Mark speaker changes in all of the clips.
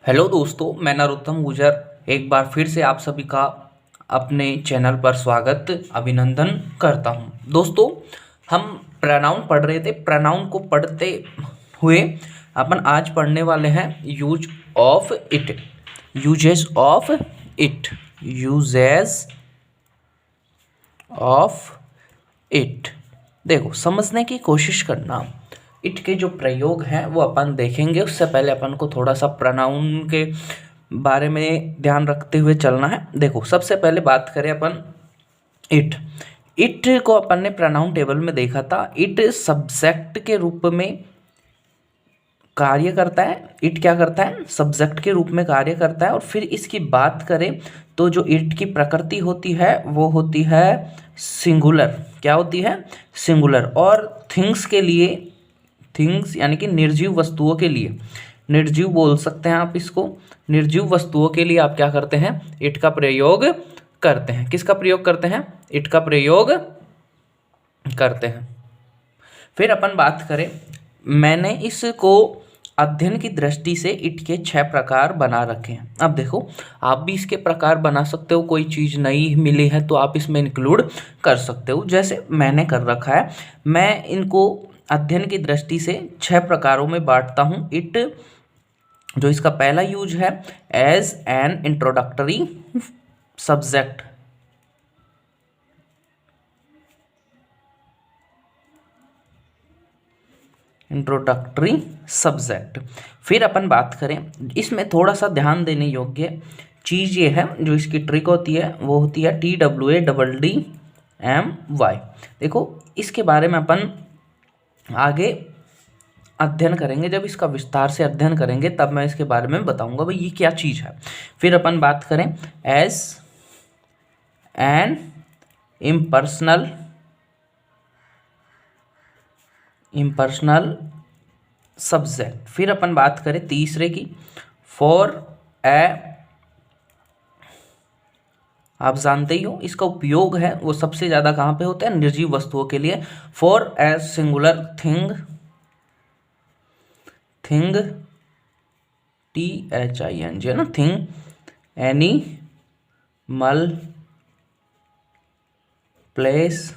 Speaker 1: Hello दोस्तों, मैं नरोत्तम गुजर एक बार फिर से आप सभी का अपने चैनल पर स्वागत अभिनंदन करता हूं। दोस्तों, हम प्रोनाउन पढ़ रहे थे। प्रोनाउन को पढ़ते हुए अपन आज पढ़ने वाले हैं use of it. Uses of it. Uses of it. देखो, समझने की कोशिश करना। इट के जो प्रयोग हैं वो अपन देखेंगे। उससे पहले अपन को थोड़ा सा प्रोनाउन के बारे में ध्यान रखते हुए चलना है। देखो, सबसे पहले बात करें अपन इट। इट को अपन ने प्रोनाउन टेबल में देखा था। इट सब्जेक्ट के रूप में कार्य करता है। इट क्या करता है? सब्जेक्ट के रूप में कार्य करता है। और फिर इसकी बात करें तो जो इट की प्रकृति होती है वो होती है सिंगुलर। क्या होती है? सिंगुलर। और थिंग्स के लिए, थिंग्स यानी कि निर्जीव वस्तुओं के लिए, निर्जीव बोल सकते हैं आप इसको। निर्जीव वस्तुओं के लिए आप क्या करते हैं? इट का प्रयोग करते हैं। किसका प्रयोग करते हैं? इट का प्रयोग करते हैं। फिर अपन बात करें, मैंने इसको अध्ययन की दृष्टि से इट के 6 प्रकार बना रखे हैं। अब देखो, आप भी इसके प्रकार बना सकते हो। कोई चीज़ नई मिली है तो आप इसमें इंक्लूड कर सकते हो, जैसे मैंने कर रखा है। मैं इनको अध्ययन की दृष्टि से 6 प्रकारों में बांटता हूँ। इट जो इसका पहला यूज है, as an introductory subject. Introductory subject. फिर अपन बात करें, इसमें थोड़ा सा ध्यान देने योग्य चीज़ ये है, जो इसकी ट्रिक होती है वो होती है TWADDMY। देखो, इसके बारे में अपन आगे अध्ययन करेंगे। जब इसका विस्तार से अध्ययन करेंगे तब मैं इसके बारे में बताऊंगा भाई ये क्या चीज़ है। फिर अपन बात करें, एज एन इम्पर्सनल सब्जेक्ट। फिर अपन बात करें तीसरे की, फॉर ए, आप जानते ही हो इसका उपयोग है वो सबसे ज़्यादा कहाँ पे होता है? निर्जीव वस्तुओं के लिए। For a singular thing, thing THING है ना, थिंग, एनिमल, प्लेस,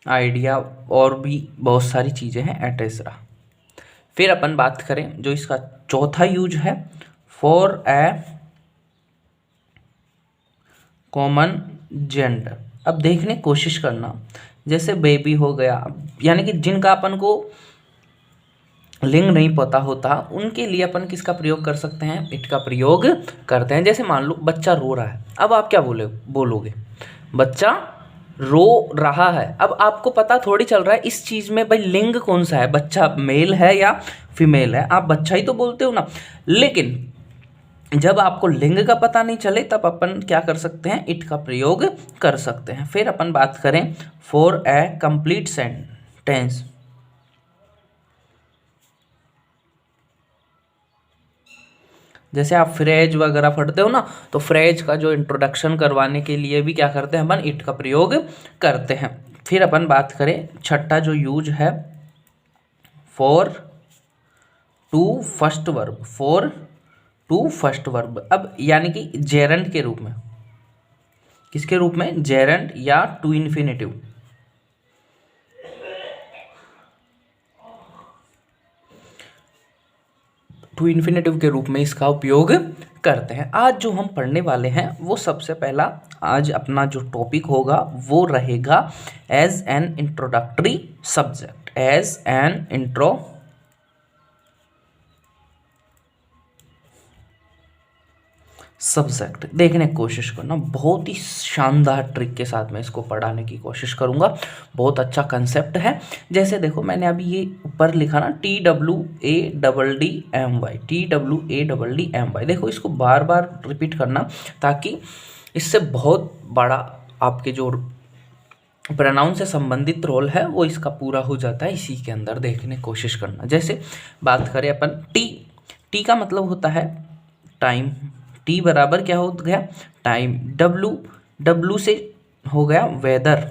Speaker 1: आइडिया, और भी बहुत सारी चीज़ें हैं एटेसरा। फिर अपन बात करें जो इसका चौथा यूज है, फॉर ए कॉमन जेंडर। अब देखने की कोशिश करना, जैसे बेबी हो गया, यानी कि जिनका अपन को लिंग नहीं पता होता उनके लिए अपन किसका प्रयोग कर सकते हैं? इट का प्रयोग करते हैं। जैसे मान लो बच्चा रो रहा है, अब आप क्या बोलोगे? बच्चा रो रहा है। अब आपको पता थोड़ी चल रहा है इस चीज़ में भाई लिंग कौन सा है, बच्चा मेल है या फीमेल है। आप बच्चा ही तो बोलते हो ना। लेकिन जब आपको लिंग का पता नहीं चले तब अपन क्या कर सकते हैं? इट का प्रयोग कर सकते हैं। फिर अपन बात करें, फॉर ए कंप्लीट सेंटेंस। जैसे आप फ्रेज वगैरह पढ़ते हो ना, तो फ्रेज का जो इंट्रोडक्शन करवाने के लिए भी क्या करते हैं? अपन इट का प्रयोग करते हैं। फिर अपन बात करें छठा जो यूज है, for to first verb. For to first verb, अब यानी कि जेरंड के रूप में। किसके रूप में? जेरंड या टू इन्फिनेटिव। टू इन्फिनेटिव के रूप में इसका उपयोग करते हैं। आज जो हम पढ़ने वाले हैं वो सबसे पहला, आज अपना जो टॉपिक होगा वो रहेगा as an introductory subject. As an intro subject देखने की कोशिश करना। बहुत ही शानदार ट्रिक के साथ मैं इसको पढ़ाने की कोशिश करूंगा। बहुत अच्छा कंसेप्ट है। जैसे देखो, मैंने अभी ये ऊपर लिखा ना, TWADDMY। TWADDMY। देखो, इसको बार बार रिपीट करना ताकि इससे बहुत बड़ा आपके जो प्रोनाउन से संबंधित रोल है वो इसका पूरा हो जाता है। इसी के अंदर देखने की कोशिश करना। जैसे बात करें अपन टी का मतलब होता है टाइम। टी बराबर क्या हो गया? टाइम। डब्लू से हो गया वेदर।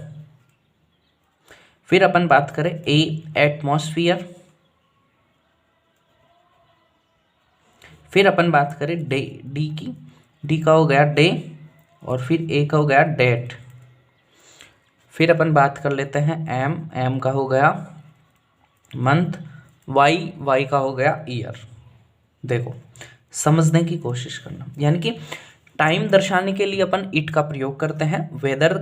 Speaker 1: फिर अपन बात करें एटमॉस्फियर। फिर अपन बात करें डे, डी की, डी का हो गया डे, और फिर ए का हो गया डेट। फिर अपन बात कर लेते हैं एम, एम का हो गया मंथ, वाई, वाई का हो गया ईयर। देखो समझने की कोशिश करना, यानी कि टाइम दर्शाने के लिए अपन इट का प्रयोग करते हैं। वेदर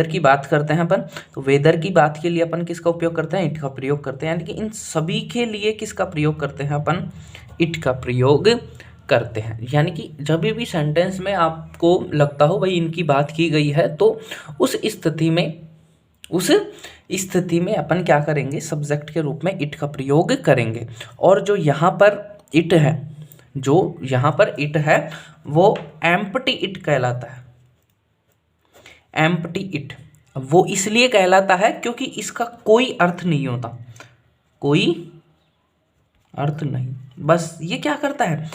Speaker 1: की बात करते हैं अपन, तो वेदर की बात के लिए अपन किसका उपयोग करते हैं, इट का प्रयोग करते हैं। यानी कि इन सभी के लिए किसका प्रयोग करते हैं अपन, इट का प्रयोग करते हैं। यानी कि जब भी सेंटेंस में आपको लगता हो भाई इनकी बात की गई है, तो उस स्थिति में अपन क्या करेंगे, सब्जेक्ट के रूप में इट का प्रयोग करेंगे। और जो यहाँ पर इट है, वो एम्प्टी इट कहलाता है। एम्प्टी इट वो इसलिए कहलाता है क्योंकि इसका कोई अर्थ नहीं होता, कोई अर्थ नहीं, बस ये क्या करता है,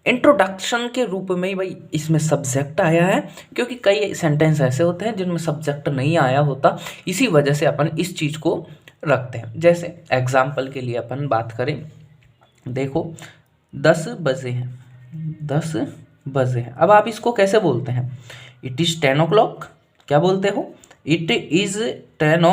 Speaker 1: इंट्रोडक्शन के रूप में ही भाई इसमें सब्जेक्ट आया है। क्योंकि कई सेंटेंस ऐसे होते हैं जिनमें सब्जेक्ट नहीं आया होता, इसी वजह से अपन इस चीज़ को रखते हैं। जैसे एग्जाम्पल के लिए अपन बात करें, देखो 10 बजे हैं, 10 बजे हैं। अब आप इसको कैसे बोलते हैं, इट इज़ 10 o'clock, क्या बोलते हो, इट इज़ 10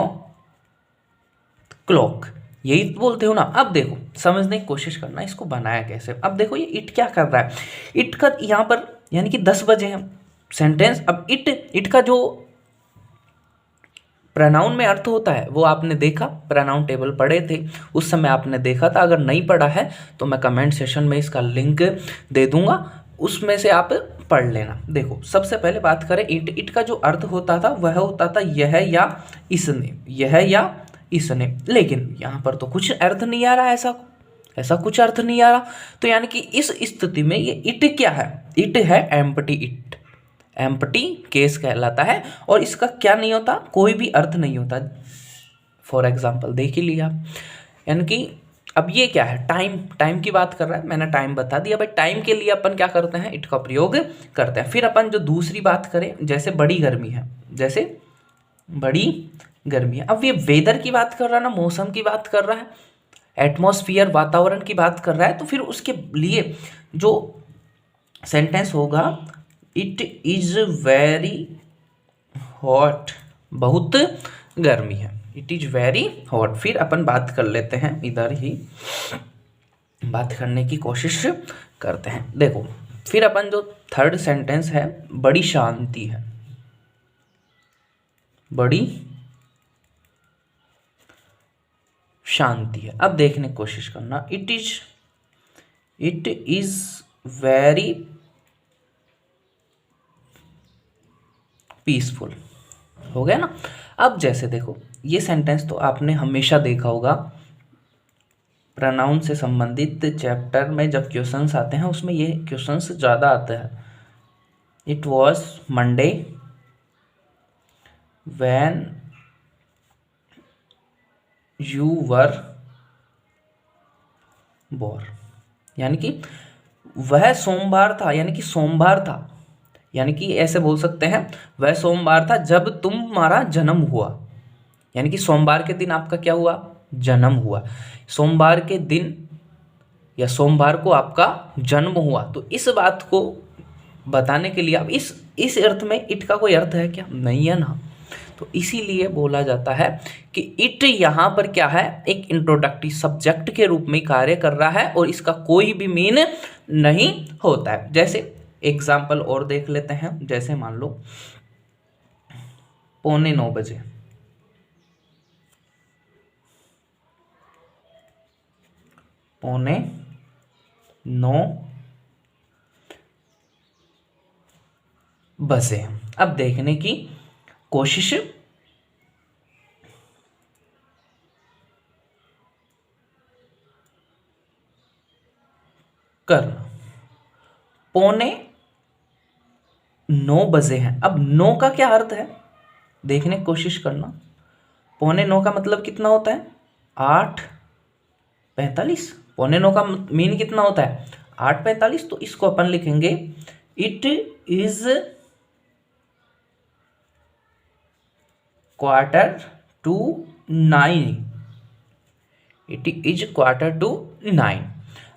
Speaker 1: o'clock, यही बोलते हो ना। अब देखो समझने की कोशिश करना इसको बनाया कैसे। अब देखो ये इट क्या कर रहा है, इट का यहाँ पर यानी कि 10 बजे हैं सेंटेंस। अब इट का जो प्रोनाउन में अर्थ होता है वो आपने देखा, प्रोनाउन टेबल पढ़े थे उस समय आपने देखा था। अगर नहीं पढ़ा है तो मैं कमेंट सेशन में इसका लिंक दे दूंगा, उसमें से आप पढ़ लेना। देखो सबसे पहले बात करें इट का जो अर्थ होता था वह होता था यह या इसने, यह या इसने। लेकिन यहाँ पर तो कुछ अर्थ नहीं आ रहा, ऐसा कुछ अर्थ नहीं आ रहा। तो यानी कि इस स्थिति में ये इट क्या है, इट है एम्प्टी इट, एम्प्टी केस कहलाता है। और इसका क्या नहीं होता, कोई भी अर्थ नहीं होता। फॉर एग्जाम्पल देख ही लिया, यानी कि अब ये क्या है, टाइम की बात कर रहा है, मैंने टाइम बता दिया भाई। टाइम के लिए अपन क्या करते हैं, इट का प्रयोग करते हैं। फिर अपन जो दूसरी बात करें, जैसे बड़ी गर्मी है, जैसे बड़ी गर्मी है। अब ये वेदर की बात कर रहा है ना, मौसम की बात कर रहा है, एटमॉस्फियर वातावरण की बात कर रहा है, तो फिर उसके लिए जो सेंटेंस होगा, इट इज वेरी हॉट, बहुत गर्मी है, इट इज वेरी हॉट। फिर अपन बात कर लेते हैं, इधर ही बात करने की कोशिश करते हैं। देखो फिर अपन जो थर्ड सेंटेंस है, बड़ी शांति है, बड़ी शांति है। अब देखने की कोशिश करना, इट इज वेरी पीसफुल, हो गया ना। अब जैसे देखो ये सेंटेंस तो आपने हमेशा देखा होगा, प्रोनाउन से संबंधित चैप्टर में जब क्वेश्चंस आते हैं उसमें ये क्वेश्चंस ज़्यादा आते हैं। It was Monday when you were bore, यानी कि वह सोमवार था, यानी कि सोमवार था, यानी कि ऐसे बोल सकते हैं वह सोमवार था जब तुम्हारा जन्म हुआ। यानी कि सोमवार के दिन आपका क्या हुआ, जन्म हुआ। सोमवार के दिन या सोमवार को आपका जन्म हुआ। तो इस बात को बताने के लिए अब इस अर्थ में इट का कोई अर्थ है क्या, नहीं है ना। तो इसीलिए बोला जाता है कि इट यहाँ पर क्या है, एक इंट्रोडक्टिव सब्जेक्ट के रूप में कार्य कर रहा है और इसका कोई भी मीन नहीं होता है। जैसे एग्जाम्पल और देख लेते हैं, जैसे मान लो 8:45 बजे, 8:45 बजे। अब देखने की कोशिश करना, 8:45 बजे हैं। अब 9 का क्या अर्थ है, देखने की कोशिश करना। 8:45 का मतलब कितना होता है, 8:45। 8:45 का मीन कितना होता है, 8:45। तो इसको अपन लिखेंगे, इट इज 8:45, इट इज 8:45।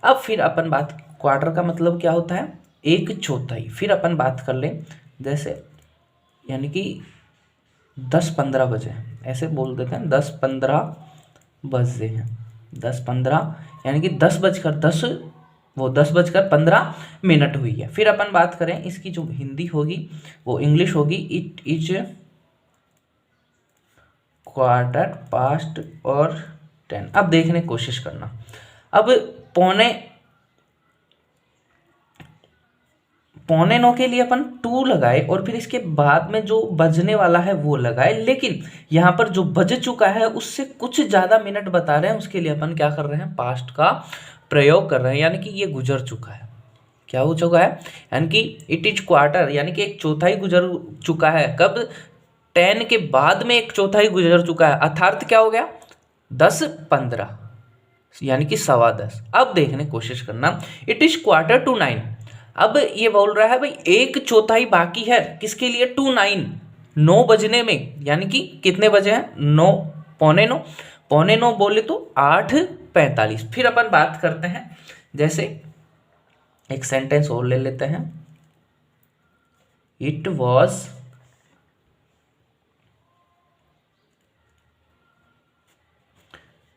Speaker 1: अब फिर अपन बात क्वार्टर का मतलब क्या होता है, एक चौथाई। फिर अपन बात कर लें, जैसे यानी कि 10-15 बजे, ऐसे बोल देते हैं 10-15 बजे हैं, 10-15 यानी कि 10 बजकर 15 हुई है। फिर अपन बात करें इसकी जो हिंदी होगी वो इंग्लिश होगी, इट इज क्वार्टर पास्ट और 10। अब देखने की कोशिश करना, अब पौने 9 के लिए अपन 2 लगाए और फिर इसके बाद में जो बजने वाला है वो लगाए, लेकिन यहाँ पर जो बज चुका है उससे कुछ ज़्यादा मिनट बता रहे हैं, उसके लिए अपन क्या कर रहे हैं, पास्ट का प्रयोग कर रहे हैं, यानी कि ये गुजर चुका है। क्या हो चुका है, यानी कि इट इज क्वार्टर, यानी कि एक चौथाई गुजर चुका है। कब, 10 के बाद में एक चौथाई गुजर चुका है, अर्थात क्या हो गया, 10-15 यानी कि 10:15। अब देखने की कोशिश करना, इट इज क्वार्टर टू 9। अब ये बोल रहा है भाई एक चौथाई बाकी है, किसके लिए, 2-9, 9 बजने में, यानी कि कितने बजे हैं, 9, पौने 9, पौने 9 बोले तो 8:45। फिर अपन बात करते हैं, जैसे एक सेंटेंस और ले लेते हैं, it was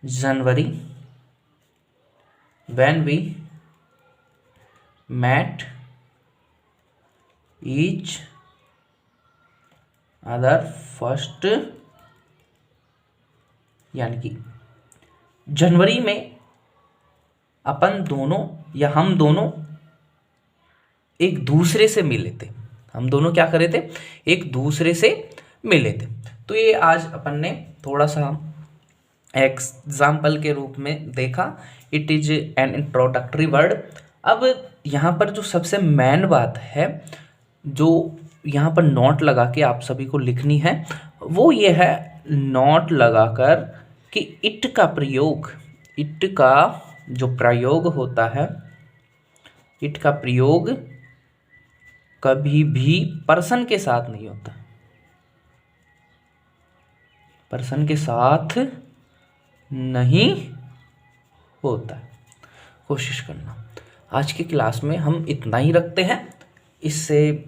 Speaker 1: January when we met each other first, यानी कि जनवरी में अपन दोनों या हम दोनों एक दूसरे से मिले थे। हम दोनों क्या करे थे, एक दूसरे से मिले थे। तो ये आज अपन ने थोड़ा सा एग्जाम्पल के रूप में देखा, it is an introductory word. अब यहाँ पर जो सबसे मेन बात है, जो यहाँ पर नोट लगा के आप सभी को लिखनी है, वो ये है, नोट लगाकर कि इट का प्रयोग, इट का जो प्रयोग होता है, इट का प्रयोग कभी भी पर्सन के साथ नहीं होता, पर्सन के साथ नहीं होता। कोशिश करना। आज की क्लास में हम इतना ही रखते हैं, इससे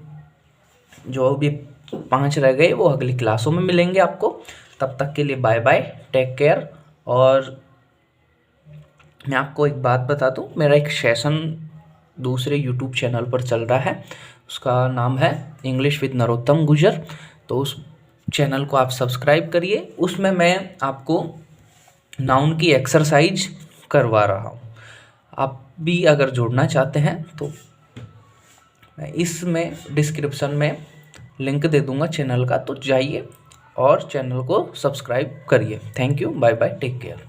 Speaker 1: जो भी 5 रह गए वो अगली क्लासों में मिलेंगे आपको। तब तक के लिए बाय बाय, टेक केयर। और मैं आपको एक बात बता दूं, मेरा एक सेशन दूसरे यूट्यूब चैनल पर चल रहा है, उसका नाम है इंग्लिश विद नरोत्तम गुजर। तो उस चैनल को आप सब्सक्राइब करिए, उसमें मैं आपको नाउन की एक्सरसाइज करवा रहा हूँ। आप भी अगर जुड़ना चाहते हैं तो मैं इसमें डिस्क्रिप्शन में लिंक दे दूँगा चैनल का, तो जाइए और चैनल को सब्सक्राइब करिए। Thank you, bye bye, take care.